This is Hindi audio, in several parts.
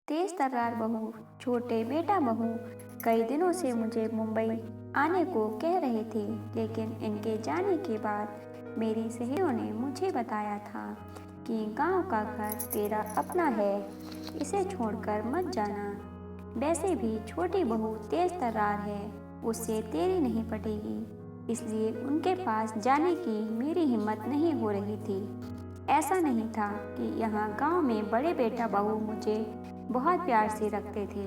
तेज तर्रार बहू, छोटे बेटा बहू कई दिनों से मुझे मुंबई आने को कह रहे थे, लेकिन इनके जाने के बाद मेरी सहेलियों ने मुझे बताया था कि गांव का घर तेरा अपना है, इसे छोड़कर मत जाना। वैसे भी छोटी बहू तेज तर्रार है, उससे तेरी नहीं पटेगी, इसलिए उनके पास जाने की मेरी हिम्मत नहीं हो रही थी। ऐसा नहीं था कि यहाँ गांव में बड़े बेटा बहू मुझे बहुत प्यार से रखते थे।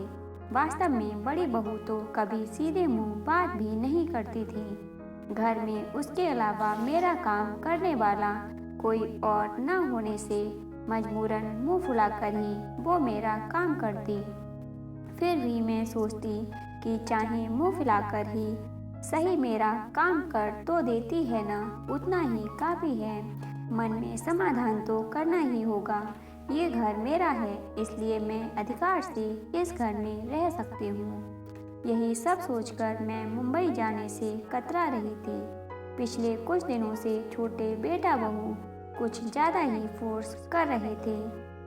वास्तव में बड़ी बहू तो कभी सीधे मुंह बात भी नहीं करती थी। घर में उसके अलावा मेरा काम करने वाला कोई और न होने से मजबूरन मुंह फुलाकर ही वो मेरा काम करती। फिर भी मैं सोचती कि चाहे मुंह फुलाकर ही सही मेरा काम कर तो देती है ना, उतना ही काफी है। मन में समाधान तो करना ही होगा। ये घर मेरा है, इसलिए मैं अधिकार से इस घर में रह सकती हूँ। यही सब सोचकर मैं मुंबई जाने से कतरा रही थी। पिछले कुछ दिनों से छोटे बेटा बहू कुछ ज़्यादा ही फोर्स कर रहे थे,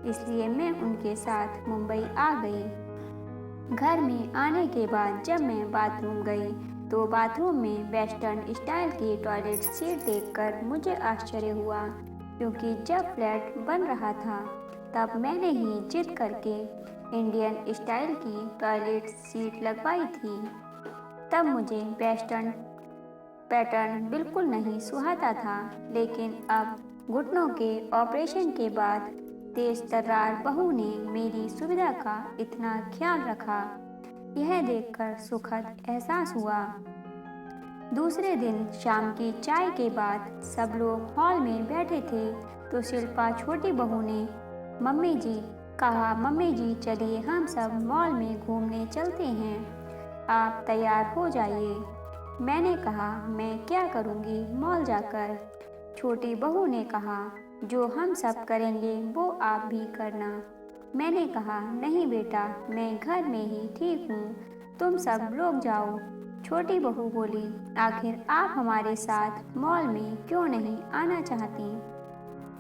इसलिए मैं उनके साथ मुंबई आ गई। घर में आने के बाद जब मैं बाथरूम गई तो बाथरूम में वेस्टर्न स्टाइल की टॉयलेट सीट देखकर मुझे आश्चर्य हुआ, क्योंकि जब फ्लैट बन रहा था तब मैंने ही जिद करके इंडियन स्टाइल की टॉयलेट सीट लगवाई थी। तब मुझे वेस्टर्न पैटर्न बिल्कुल नहीं सुहाता था, लेकिन अब घुटनों के ऑपरेशन के बाद तेज तर्रार बहू ने मेरी सुविधा का इतना ख्याल रखा, यह देखकर सुखद एहसास हुआ। दूसरे दिन शाम की चाय के बाद सब लोग हॉल में बैठे थे तो शिल्पा छोटी बहू ने मम्मी जी कहा, मम्मी जी चलिए हम सब मॉल में घूमने चलते हैं, आप तैयार हो जाइए। मैंने कहा मैं क्या करूँगी मॉल जाकर। छोटी बहू ने कहा जो हम सब करेंगे वो आप भी करना। मैंने कहा नहीं बेटा, मैं घर में ही ठीक हूँ, तुम सब लोग जाओ। छोटी बहू बोली आखिर आप हमारे साथ मॉल में क्यों नहीं आना चाहती।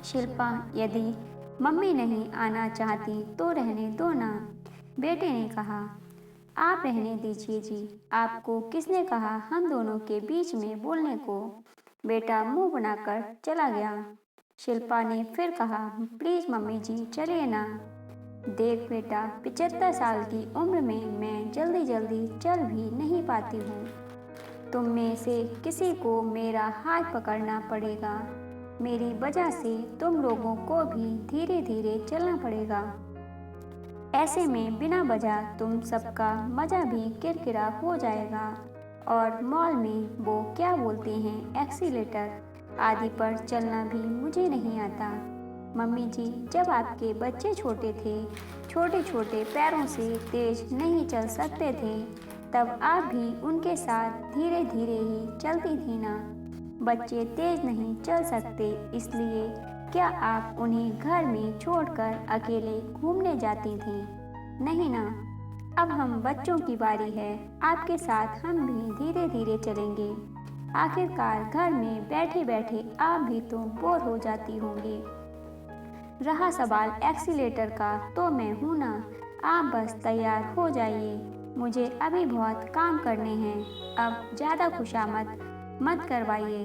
शिल्पा यदि मम्मी नहीं आना चाहती तो रहने दो ना। बेटे ने कहा आप रहने दीजिए जी, आपको किसने कहा हम दोनों के बीच में बोलने को। बेटा मुंह बनाकर चला गया। शिल्पा ने फिर कहा प्लीज मम्मी जी चलिए ना। देख बेटा, 75 साल की उम्र में मैं जल्दी जल्दी चल भी नहीं पाती हूँ। तुम में से किसी को मेरा हाथ पकड़ना पड़ेगा, मेरी वजह से तुम लोगों को भी धीरे धीरे चलना पड़ेगा। ऐसे में बिना वजह तुम सबका मजा भी किरकिरा हो जाएगा। और मॉल में वो क्या बोलते हैं एक्सीलेटर आदि पर चलना भी मुझे नहीं आता। मम्मी जी जब आपके बच्चे छोटे थे, छोटे छोटे पैरों से तेज नहीं चल सकते थे, तब आप भी उनके साथ धीरे धीरे ही चलती थी ना। बच्चे तेज नहीं चल सकते, इसलिए क्या आप उन्हें घर में छोड़कर अकेले घूमने जाती थी? नहीं ना। अब हम बच्चों की बारी है, आपके साथ हम भी धीरे धीरे चलेंगे। आखिरकार घर में बैठे बैठे आप भी तो बोर हो जाती होंगी। रहा सवाल एक्सीलेटर का, तो मैं हूँ ना, आप बस तैयार हो जाइए, मुझे अभी बहुत काम करने हैं, अब ज़्यादा खुशामद मत करवाइए।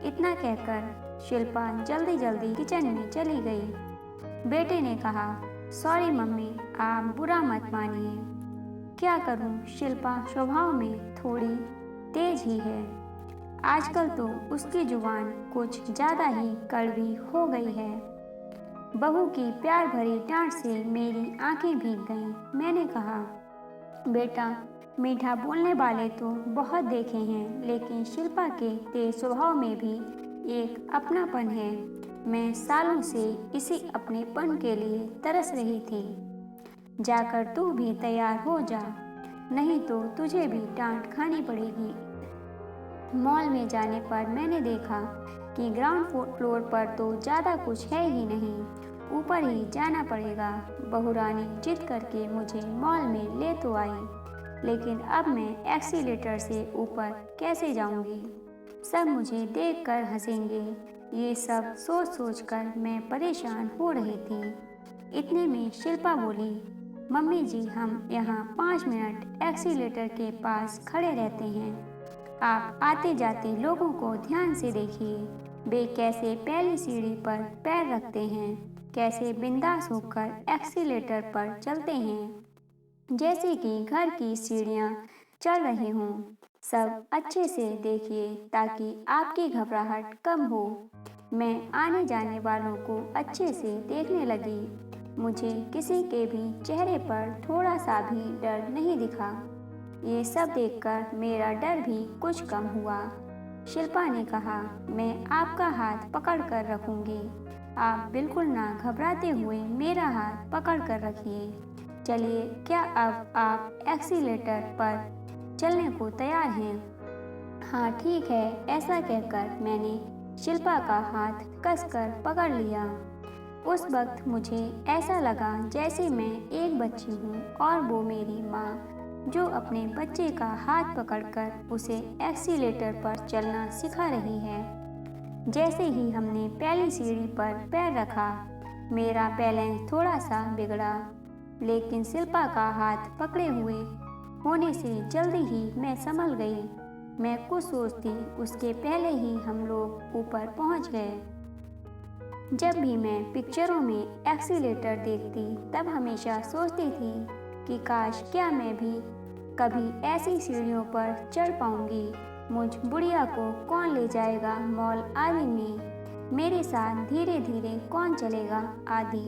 इतना कहकर शिल्पा जल्दी जल्दी किचन में चली गई। बेटे ने कहा सॉरी मम्मी, आप बुरा मत मानिए। क्या करूं, शिल्पा स्वभाव में थोड़ी तेज ही है। आजकल तो उसकी जुबान कुछ ज़्यादा ही कड़वी हो गई है। बहू की प्यार भरी डांट से मेरी आंखें भीग गईं। मैंने कहा बेटा, मीठा बोलने वाले तो बहुत देखे हैं, लेकिन शिल्पा के तेज स्वभाव में भी एक अपनापन है। मैं सालों से इसी अपनेपन के लिए तरस रही थी। जाकर तू भी तैयार हो जा, नहीं तो तुझे भी डांट खानी पड़ेगी। मॉल में जाने पर मैंने देखा कि ग्राउंड फ्लोर पर तो ज़्यादा कुछ है ही नहीं, ऊपर ही जाना पड़ेगा। बहू रानी जिद करके मुझे मॉल में ले तो आई, लेकिन अब मैं एक्सीलेटर से ऊपर कैसे जाऊंगी? सब मुझे देखकर हंसेंगे। ये सब सोच सोच कर मैं परेशान हो रही थी। इतने में शिल्पा बोली मम्मी जी, हम यहाँ 5 मिनट एक्सीलेटर के पास खड़े रहते हैं। आप आते जाते लोगों को ध्यान से देखिए। वे कैसे पहली सीढ़ी पर पैर रखते हैं, कैसे बिंदास होकर एक्सीलेटर पर चलते हैं, जैसे कि घर की सीढ़ियाँ चल रही हों। सब अच्छे से देखिए ताकि आपकी घबराहट कम हो। मैं आने जाने वालों को अच्छे से देखने लगी। मुझे किसी के भी चेहरे पर थोड़ा सा भी डर नहीं दिखा। ये सब देखकर मेरा डर भी कुछ कम हुआ। शिल्पा ने कहा, मैं आपका हाथ पकड़ कर रखूंगी। आप बिल्कुल ना घबराते हुए मेरा हाथ पकड़ कर रखिए। चलिए, क्या अब आप एक्सीलेटर पर चलने को तैयार हैं? हाँ ठीक है, ऐसा कहकर मैंने शिल्पा का हाथ कसकर पकड़ लिया। उस वक्त मुझे ऐसा लगा जैसे मैं एक बच्ची हूँ और वो मेरी माँ, जो अपने बच्चे का हाथ पकड़कर उसे एक्सीलेटर पर चलना सिखा रही है। जैसे ही हमने पहली सीढ़ी पर पैर रखा, मेरा बैलेंस थोड़ा सा बिगड़ा, लेकिन शिल्पा का हाथ पकड़े हुए होने से जल्दी ही मैं संभल गई। मैं कुछ सोचती उसके पहले ही हम लोग ऊपर पहुंच गए। जब भी मैं पिक्चरों में एक्सीलेटर देखती, तब हमेशा सोचती थी कि काश क्या मैं भी कभी ऐसी सीढ़ियों पर चढ़ पाऊंगी। मुझ बुढ़िया को कौन ले जाएगा मॉल आदि में, मेरे साथ धीरे धीरे कौन चलेगा आदि।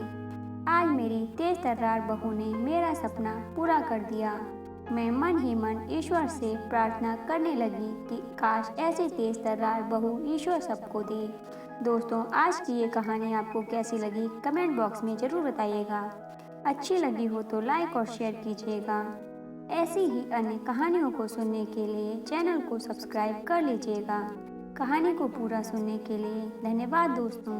आज मेरी तेज तर्रार बहू ने मेरा सपना पूरा कर दिया। मैं मन ही मन ईश्वर से प्रार्थना करने लगी कि काश ऐसी तेज तर्रार बहू ईश्वर सबको दे। दोस्तों, आज की ये कहानी आपको कैसी लगी कमेंट बॉक्स में ज़रूर बताइएगा। अच्छी लगी हो तो लाइक और शेयर कीजिएगा। ऐसी ही अन्य कहानियों को सुनने के लिए चैनल को सब्सक्राइब कर लीजिएगा। कहानी को पूरा सुनने के लिए धन्यवाद दोस्तों।